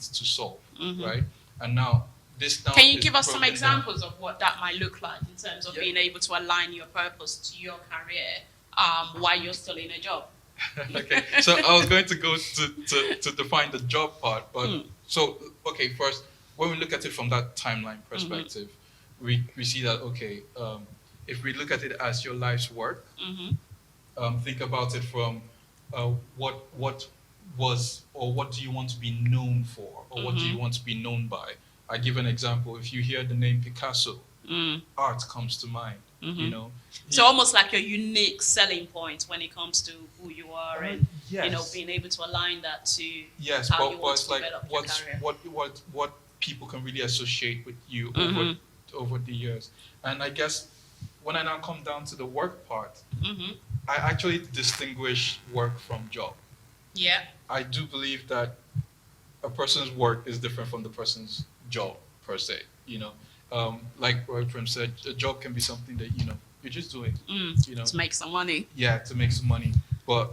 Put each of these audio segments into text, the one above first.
needs to solve, right? And now this now Can you is give us some broken examples of what that might look like in terms of being able to align your purpose to your career while you're still in a job? Okay, so I was going to go to define the job part, but so okay, first when we look at it from that timeline perspective, we see that okay, if we look at it as your life's work, think about it from what was or what do you want to be known for, or what do you want to be known by. I give an example. If you hear the name Picasso, art comes to mind. You know, So almost like your unique selling point when it comes to who you are, and yes. you know, being able to align that to yes, how but, you but want it's to like develop your career. what people can really associate with you over the years. And I guess when I now come down to the work part, I actually distinguish work from job. Yeah. I do believe that a person's work is different from the person's job per se. You know, like Roy said, a job can be something that you're just doing. You know, To make some money. yeah, to make some money. But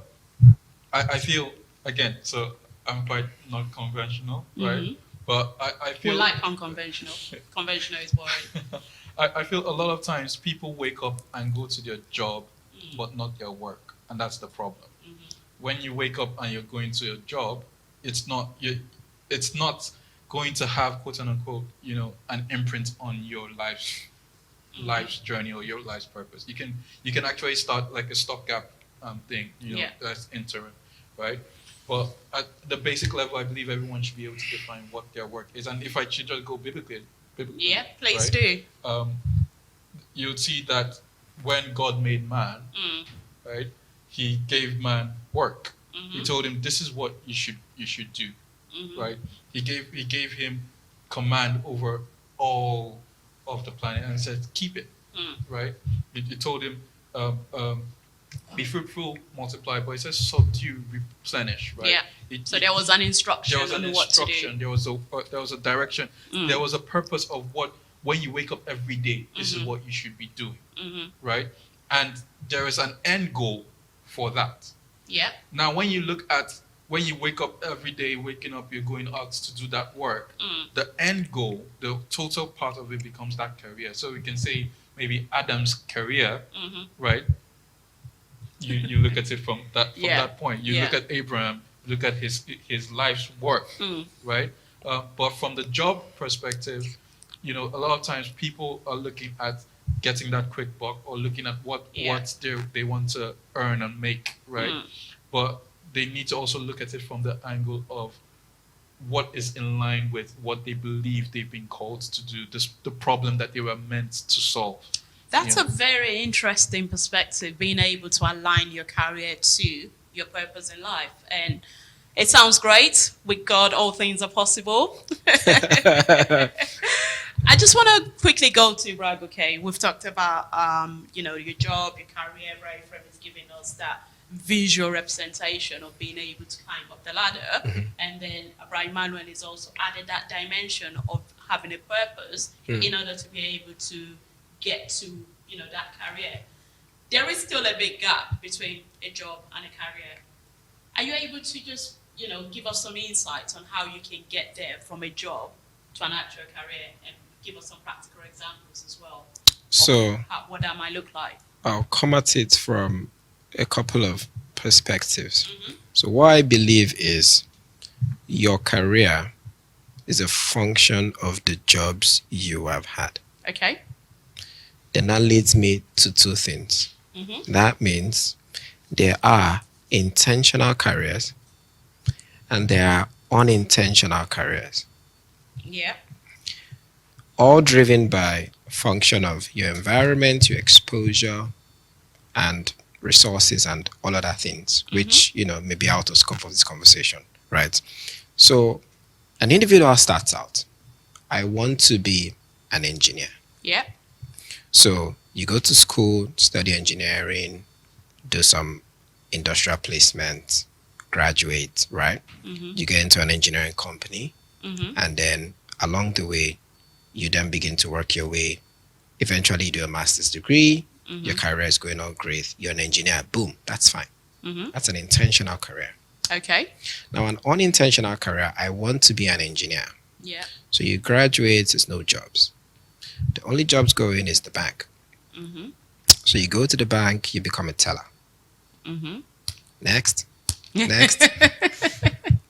I feel again, so I'm quite not conventional, right? But I feel We like unconventional. Conventional is boring. I feel a lot of times people wake up and go to their job, but not their work, and that's the problem. When you wake up and you're going to your job, it's not going to have quote unquote an imprint on your life's journey or your life's purpose. You can actually start like a stopgap thing, that's interim, right? But at the basic level, I believe everyone should be able to define what their work is. And if I should just go biblically, Yeah, please right? do. You'll see that when God made man, right, He gave man work. He told him this is what you should do, right? He gave him command over all of the planet and said keep it, right? He told him be fruitful, multiply, but it says subdue, replenish, right? Yeah. So there was an instruction. There was an instruction. There was a direction. There was a purpose of what when you wake up every day. This is what you should be doing, right? And there is an end goal for that. Yeah. Now, when you wake up every day, waking up, you're going out to do that work. The end goal, the total part of it becomes that career. So we can say maybe Adam's career, right? You look at it from that point. You look at Abraham, look at his life's work, right? But from the job perspective, a lot of times people are looking at getting that quick buck or looking at what they want to earn and make, right? But they need to also look at it from the angle of what is in line with what they believe they've been called to do, the problem that they were meant to solve. That's a very interesting perspective, being able to align your career to your purpose in life. And it sounds great. With God, all things are possible. I just want to quickly go to Brad. Okay, we've talked about your job, your career. Right, Fred is giving us that visual representation of being able to climb up the ladder, and then Abraham Manuel is also added that dimension of having a purpose in order to be able to get to that career. There is still a big gap between a job and a career. Are you able to just give us some insights on how you can get there from a job to an actual career, and give us some practical examples as well? So what that might look like. I'll come at it from a couple of perspectives. So what I believe is your career is a function of the jobs you have had. Okay. Then that leads me to two things. That means there are intentional careers and there are unintentional careers. Yeah. All driven by function of your environment, your exposure, and resources and all other things, which, may be out of scope of this conversation, right? So an individual starts out, I want to be an engineer. Yeah. So you go to school, study engineering, do some industrial placement, graduate, right? You get into an engineering company, and then along the way, you then begin to work your way. Eventually, you do a master's degree. Your career is going on great. You're an engineer. Boom. That's fine. That's an intentional career. Okay. Now, an unintentional career, I want to be an engineer. Yeah. So you graduate, there's no jobs. The only jobs going is the bank. Mhm. So you go to the bank, you become a teller. Mhm. Next, next.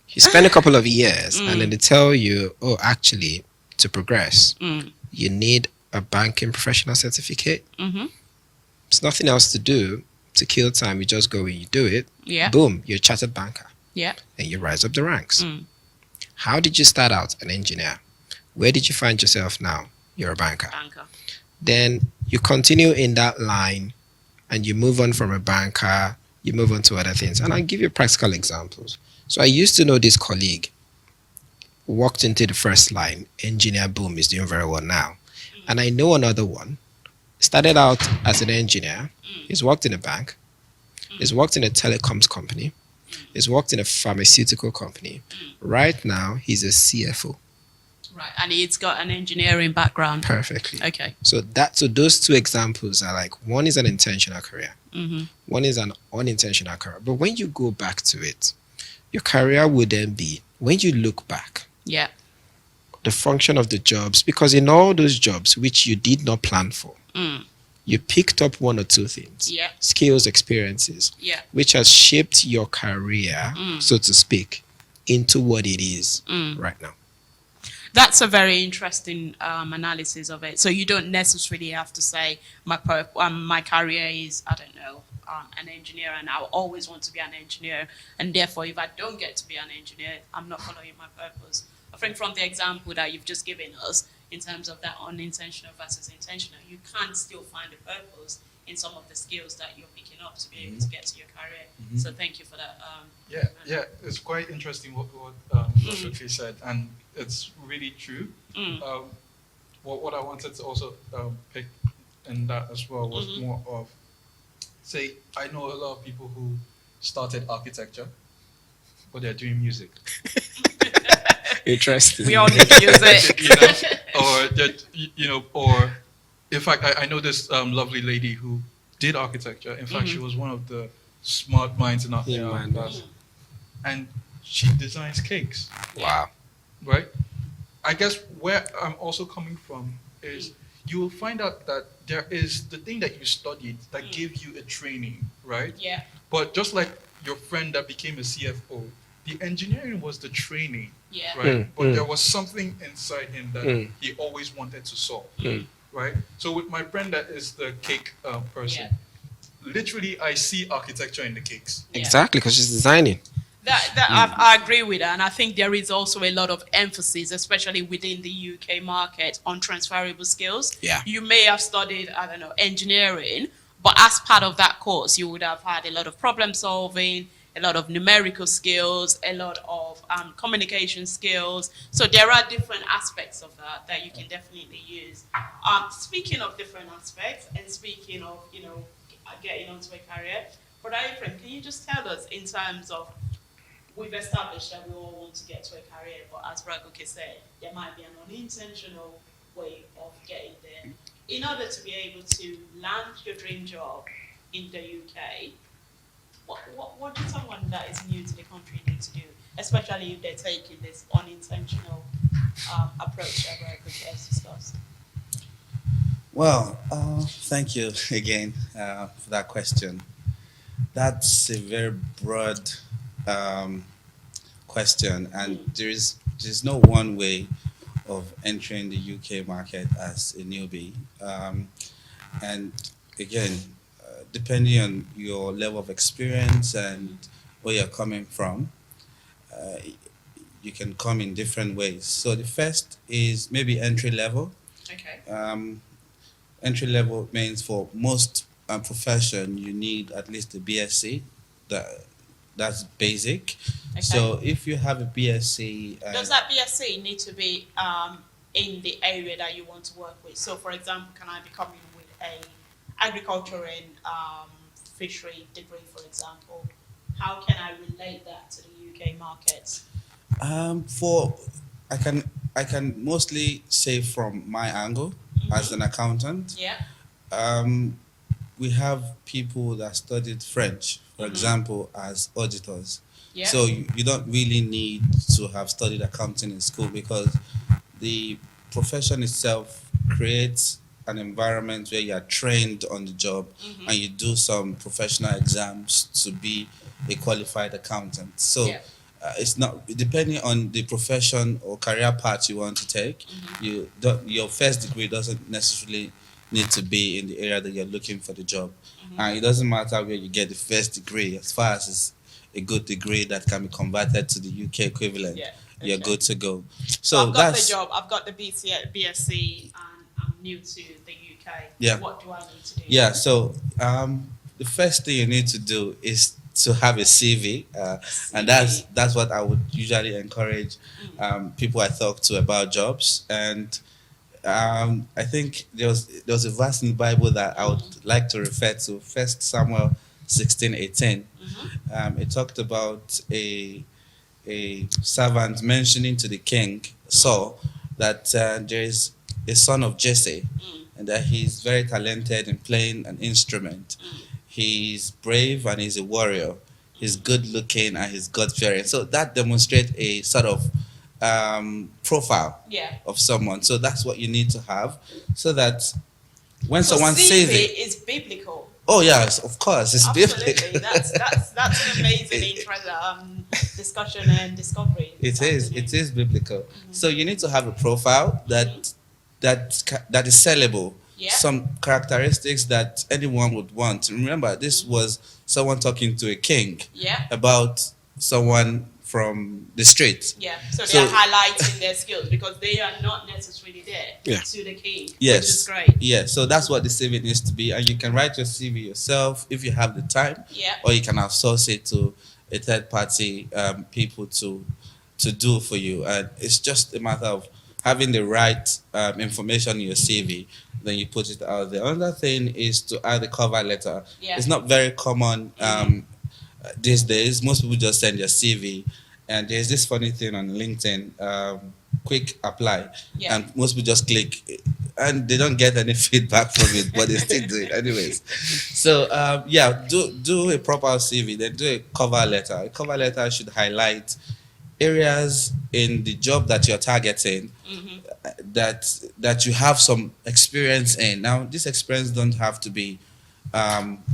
You spend a couple of years and then they tell you, oh, actually, to progress, you need a banking professional certificate. Mhm. There's nothing else to do to kill time. You just go and you do it. Yeah. Boom, you're a chartered banker. Yeah. And you rise up the ranks. Mm. How did you start out an engineer? Where did you find yourself now? You're a banker. Banker. Then you continue in that line and you move on from a banker, you move on to other things. And I'll give you practical examples. So I used to know this colleague, walked into the first line, engineer, boom, is doing very well now. And I know another one, started out as an engineer, he's worked in a bank, he's worked in a telecoms company, he's worked in a pharmaceutical company. Right now, he's a CFO. Right, and he's got an engineering background. Perfectly. Okay. So those two examples are like, one is an intentional career, one is an unintentional career. But when you go back to it, your career would then be, when you look back, Yeah. the function of the jobs, because in all those jobs which you did not plan for, you picked up one or two things, Yeah. skills, experiences, Yeah. which has shaped your career, so to speak, into what it is right now. That's a very interesting analysis of it. So you don't necessarily have to say my career is, I don't know, an engineer, and I'll always want to be an engineer, and therefore if I don't get to be an engineer, I'm not following my purpose. I think from the example that you've just given us in terms of that unintentional versus intentional, you can still find a purpose in some of the skills that you're picking up to be able to get to your career. So thank you for that. Yeah, it's quite interesting what Dr. K said, and it's really true. What I wanted to also pick in that as well was more of, say, I know a lot of people who started architecture, but they're doing music. Interesting. We all need music. Or that, or in fact, I know this lovely lady who did architecture. In fact, she was one of the smart minds in our class, and she designs cakes. Wow. Right? I guess where I'm also coming from is you will find out that there is the thing that you studied that gave you a training, right? Yeah. But just like your friend that became a CFO, the engineering was the training, Yeah. right? But there was something inside him that he always wanted to solve, right? So with my friend that is the cake person, literally I see architecture in the cakes. Yeah. Exactly, because she's designing. I agree with that, and I think there is also a lot of emphasis, especially within the UK market, on transferable skills. Yeah. You may have studied, I don't know, engineering, but as part of that course, you would have had a lot of problem solving, a lot of numerical skills, a lot of communication skills. So there are different aspects of that you can definitely use. Speaking of different aspects, and speaking of, getting onto a career, but Ephraim, can you just tell us in terms of, we've established that we all want to get to a career, but as Ragoke said, there might be an unintentional way of getting there. In order to be able to land your dream job in the UK, what does someone that is new to the country need to do, especially if they're taking this unintentional approach that Ragoke has discussed? Well, thank you again for that question. That's a very broad question, and there's no one way of entering the UK market as a newbie. And again, depending on your level of experience and where you're coming from, you can come in different ways. So the first is maybe entry level. Okay. Entry level means for most profession you need at least a BSc. That's basic. Okay. So if you have a BSc, Does that BSc need to be in the area that you want to work with? So, for example, can I be coming with a agriculture and fishery degree, for example? How can I relate that to the UK market? I can mostly say from my angle as an accountant. Yeah. We have people that studied French, for example, as auditors. Yeah. So you don't really need to have studied accounting in school, because the profession itself creates an environment where you are trained on the job, and you do some professional exams to be a qualified accountant. So Yeah. it's not depending on the profession or career path you want to take. You don't, your first degree doesn't necessarily need to be in the area that you're looking for the job, and it doesn't matter where you get the first degree, as far as it's a good degree that can be converted to the UK equivalent. Yeah. You're Okay. good to go. So So I've got the that's job. I've got the BSc, and I'm new to the UK. Yeah. What do I need to do? yeah. So the first thing you need to do is to have a CV, and that's what I would usually encourage people I talk to about jobs. And I think there was a verse in the Bible that I would like to refer to. First Samuel 16:18. It talked about a servant mentioning to the king Saul that there is a son of Jesse, and that he's very talented in playing an instrument. He's brave and he's a warrior. He's good looking and he's God fearing. So that demonstrates a sort of profile Yeah. of someone. So that's what you need to have, so that when So someone CV says it, is biblical. oh yes, of course, it's Absolutely. biblical. That's an amazing discussion and discovery. It is biblical. So you need to have a profile that is sellable. Yeah. Some characteristics that anyone would want. Remember, this was someone talking to a king Yeah. about someone from the street. Yeah. So So- they're highlighting their skills because they are not necessarily there Yeah. to the king. Yes. Which is great. Yeah, so that's what the CV needs to be. And you can write your CV yourself if you have the time, Yeah. or you can outsource it to a third party people to do for you. And it's just a matter of having the right information in your CV, then you put it out there. Another thing is to add a cover letter. Yeah. It's not very common these days. Most people just send their CV, and there's this funny thing on LinkedIn, quick apply, Yeah. and most people just click, and they don't get any feedback from it, but they still do it anyways. So do a proper CV, then do a cover letter. A cover letter should highlight areas in the job that you're targeting that you have some experience in. Now, this experience don't have to be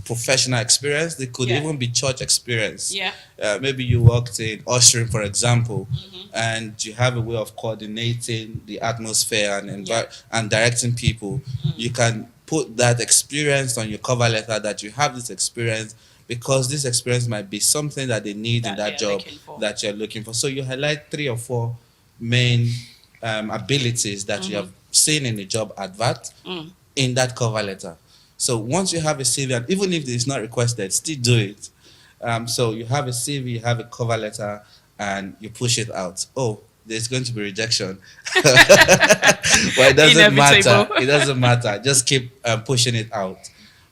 professional experience. They could Yeah. even be church experience. Yeah. Maybe you worked in ushering, for example, and you have a way of coordinating the atmosphere and and directing people. You can put that experience on your cover letter, that you have this experience, because this experience might be something that they need in That that they're job looking for. that you're looking for. So you highlight 3 or 4 main abilities that you have seen in the job advert in that cover letter. So once you have a CV, and even if it's not requested, still do it. So you have a CV, you have a cover letter, and you push it out. Oh, there's going to be rejection. Well, it doesn't matter. Inevitable. It doesn't matter. Just keep pushing it out.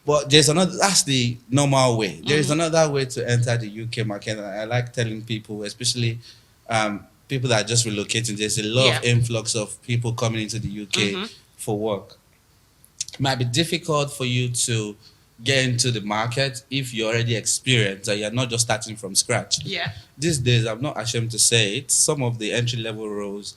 But there's another, that's the normal way. There is another way to enter the UK market. And I like telling people, especially people that are just relocating, there's a lot of influx of people coming into the UK for work. It might be difficult for you to get into the market if you're already experienced and you're not just starting from scratch. Yeah. These days, I'm not ashamed to say it, some of the entry-level roles,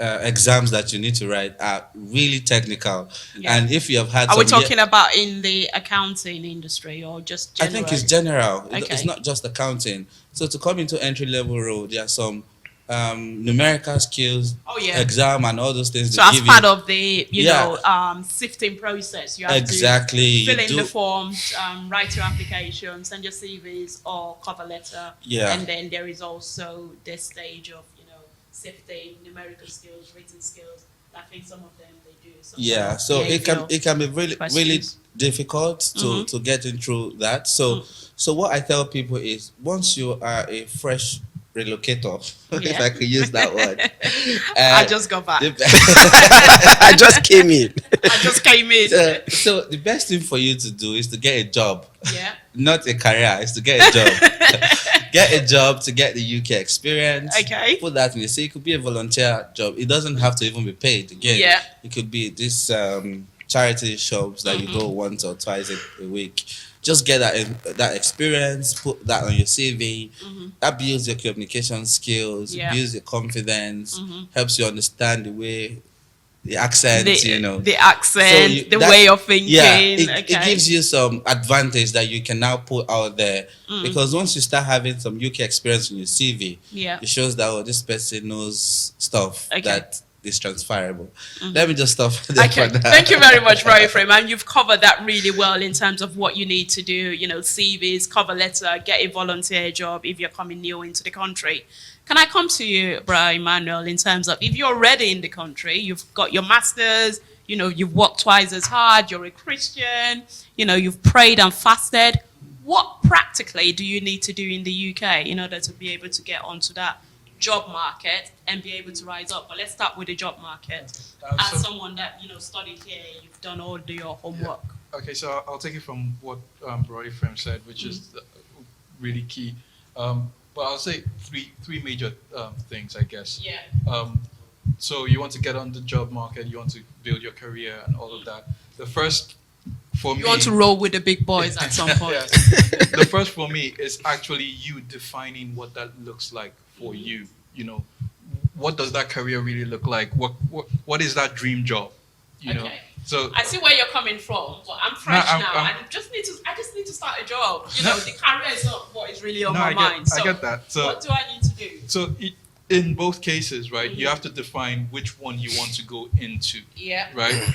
exams that you need to write are really technical. Yeah. And if you have had Are we some talking about in the accounting industry or just I general? think it's general. Okay. It's not just accounting. So to come into entry-level role, there are some numerical skills, Oh, yeah. exam, and all those things. So they as give part you. of the, sifting process, you have Exactly. to fill You in do- the forms, write your application, send your CVs or cover letter. Yeah. And then there is also this stage of, sifting numerical skills, written skills. I think some of them they do. Some Yeah, of so them, it can be really questions. difficult to get in through that. So what I tell people is, once you are a fresh relocator, if Yeah. I could use that word, I just got back. I just came in. I just came in. so the best thing for you to do is to get a job, Yeah. not a career. It's to get a job. Get a job to get the UK experience. Okay. Put that in the say it could be a volunteer job. It doesn't have to even be paid. Again, it could be this charity shops that you go once or twice a week just get that experience, put that on your CV. That builds your communication skills, Yeah. builds your confidence, helps you understand the way the accent, The accent, the that- way of thinking. Yeah, Okay. it gives you some advantage that you can now put out there, because once you start having some UK experience in your CV, Yeah. it shows that this person knows stuff Okay. that is transferable. Let me just stop there Okay, for now. thank you very much, Roy Frame. And you've covered that really well in terms of what you need to do, CVs, cover letter, get a volunteer job if you're coming new into the country. Can I come to you, Bra Emmanuel, in terms of if you're already in the country, you've got your master's, you've worked twice as hard, you're a Christian, you've prayed and fasted. What practically do you need to do in the UK in order to be able to get onto that job market and be able to rise up? But let's start with the job market. As someone that studied here, you've done all your homework. Yeah. Okay, so I'll take it from what Roy Frame said, which is really key. But I'll say three major things, I guess. Yeah. So you want to get on the job market, you want to build your career and all of that. The first for me, you want to roll with the big boys at some point. Yeah. The first for me is actually you defining what that looks like for you. What does that career really look like? What is that dream job? Okay. So I see where you're coming from, but I'm fresh now. I just need to start a job. The career is not what is really on my mind. I get that. So what do I need to do? So in both cases, right, you have to define which one you want to go into. Yeah. Right.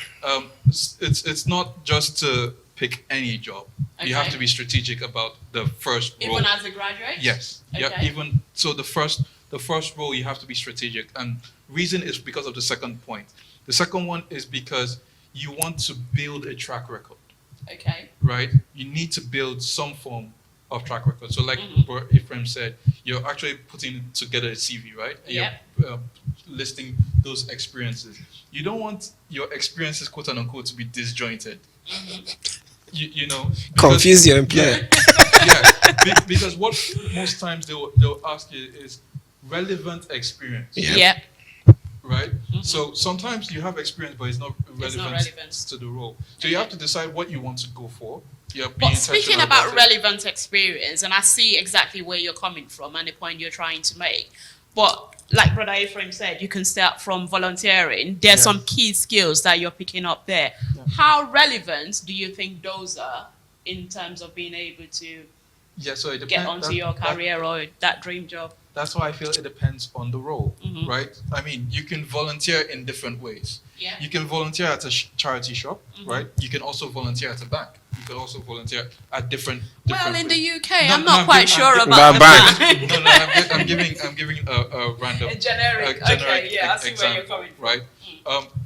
It's not just to pick any job. Okay. You have to be strategic about the first role. Even as a graduate? Yes. Okay. Yeah. Even so, the first role you have to be strategic, and reason is because of the second point. The second one is because you want to build a track record. Okay. Right. You need to build some form of track record. So, like Ephraim said, you're actually putting together a CV, right? Yeah. You're listing those experiences. You don't want your experiences, quote unquote, to be disjointed. Confuse your employer. Because what most times they'll ask you is relevant experience. Yeah. Right? So sometimes you have experience, but it's not relevant to the role. So you have to decide what you want to go for. But speaking about relevant experience, and I see exactly where you're coming from and the point you're trying to make. But like Brother Ephraim said, you can start from volunteering. There's some key skills that you're picking up there. Yeah. How relevant do you think those are in terms of being able to get onto your career or that dream job? That's why I feel it depends on the role, right? I mean, you can volunteer in different ways. Yeah. You can volunteer at a charity shop, right? You can also volunteer at a bank. You can also volunteer at different Well, in ways. the UK, I'm not quite sure about the bank. bank. I'm giving a random, a generic. Okay, yeah, I see where you're coming from. Right?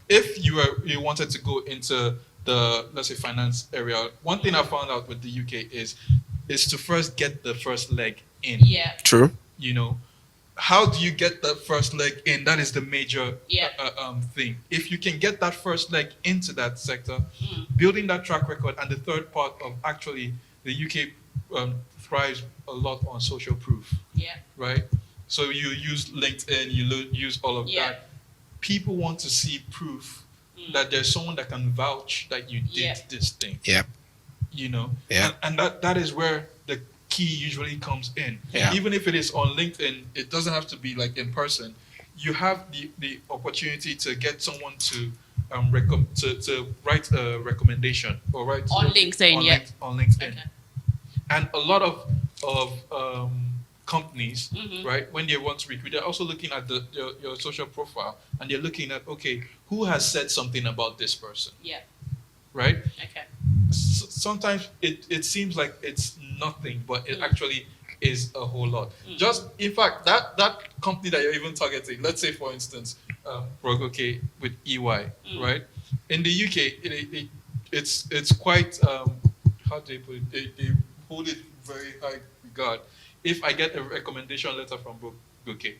If you wanted to go into the, let's say, finance area, one thing I found out with the UK is to first get the first leg in. Yeah. True. How do you get that first leg in? That is the major thing. If you can get that first leg into that sector, building that track record, and the third part of actually the UK thrives a lot on social proof. Yeah. Right? So you use LinkedIn, you use all of that. People want to see proof that there's someone that can vouch that you did this thing. Yep. Yeah. And that is where the key usually comes in. Yeah. Even if it is on LinkedIn, it doesn't have to be like in person. You have the opportunity to get someone to write a recommendation or write on LinkedIn. On LinkedIn. Okay. And a lot of companies, right, when they want to recruit, they're also looking at your social profile, and they're looking at, okay, who has said something about this person? Yeah. Right? Okay. Sometimes it seems like it's nothing, but it actually is a whole lot. Just, in fact, that company that you're even targeting, let's say, for instance, okay, with EY, right? In the UK, it's quite, how do they put it? They hold it very high regard. If I get a recommendation letter from okay,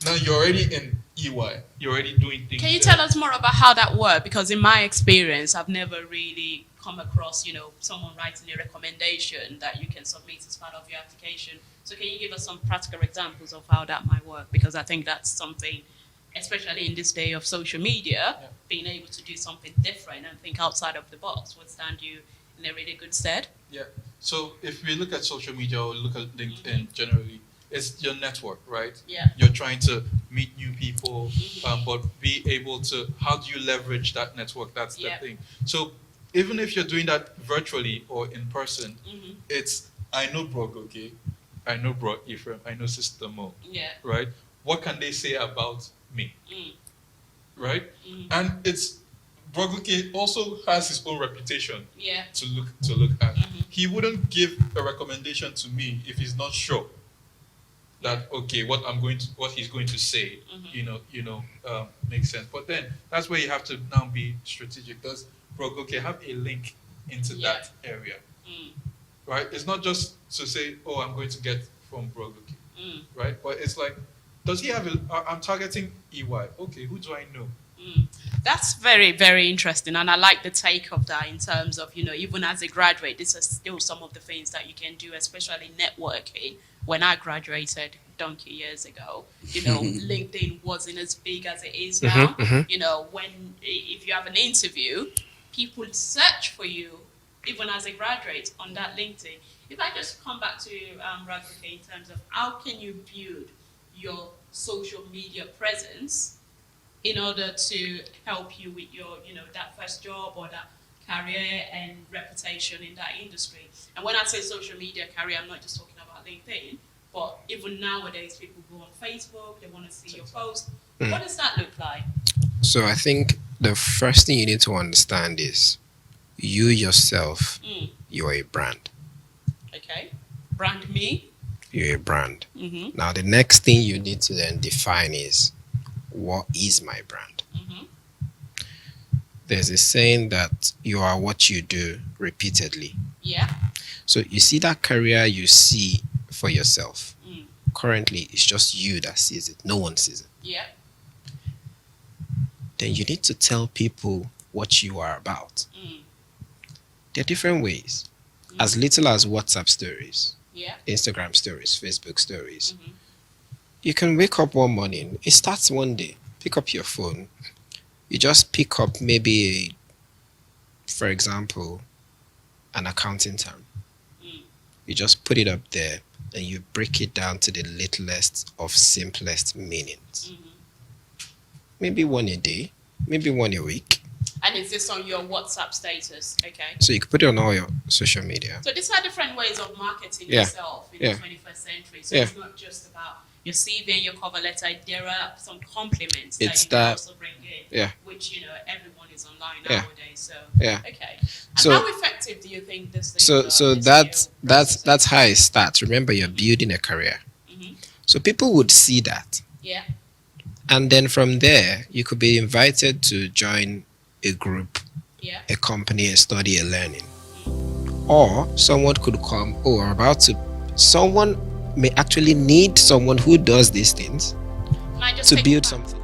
now you're already in EY, you're already doing things. Can you tell us more about how that works? Because in my experience, I've never really come across, someone writing a recommendation that you can submit as part of your application. So can you give us some practical examples of how that might work? Because I think that's something, especially in this day of social media, being able to do something different and think outside of the box would stand you in a really good stead. Yeah. So if we look at social media or look at LinkedIn generally, it's your network, right? Yeah. You're trying to meet new people, Mhm. but be able to. How do you leverage that network? That's the Yeah. thing. So even if you're doing that virtually or in person, Mhm. it's I know Bro okay, I know Bro Ephraim, I know Sister Mo, Yeah. right? What can they say about me, Mm. right? Mhm. And it's Brogoke also has his own reputation Yeah. to look at. Mhm. He wouldn't give a recommendation to me if he's not sure that okay, what he's going to say, Mhm. makes sense. But then that's where you have to now be strategic. Does Brogoke have a link into Yeah. that area, Mm. right? It's not just to say, oh, I'm going to get from Brogoke, Mm. right? But it's like, does he have I'm targeting EY. Okay, who do I know? Mm. That's very, very interesting. And I like the take of that in terms of, even as a graduate, this is still some of the things that you can do, especially networking. When I graduated donkey years ago, LinkedIn wasn't as big as it is now. If you have an interview, people search for you, even as a graduate, on that LinkedIn. If I just come back to Radhika in terms of how can you build your social media presence in order to help you with your, that first job or that career and reputation in that industry. And when I say social media career, I'm not just talking about LinkedIn, but even nowadays, people go on Facebook, they want to see your posts. What does that look like? So I think the first thing you need to understand is you yourself, you're a brand. Okay. Brand me. You're a brand. Mm-hmm. Now, the next thing you need to then define is what is my brand? Mm-hmm. There's a saying that you are what you do repeatedly. Yeah. So you see that career you see for yourself. Mm. Currently, it's just you that sees it. No one sees it. Yeah. Then you need to tell people what you are about. There are different ways. As little as WhatsApp stories, Instagram stories, Facebook stories. You can wake up one morning. It starts one day. Pick up your phone. You just pick up maybe, for example, an accounting term. You just put it up there and you break it down to the littlest of simplest meanings. Maybe one a day, maybe one a week. And is this on your WhatsApp status? Okay. So you can put it on all your social media. So these are different ways of marketing yourself in the 21st century. So it's not just about your CV and your cover letter. There are some compliments that you can also bring in, which everyone is online nowadays. So okay. And how effective do you think this thing? So that's how it starts. Remember, you're building a career. So people would see that. Yeah. And then from there, you could be invited to join a group, a company, a study, a learning. Or someone could come, someone may actually need someone who does these things to build something.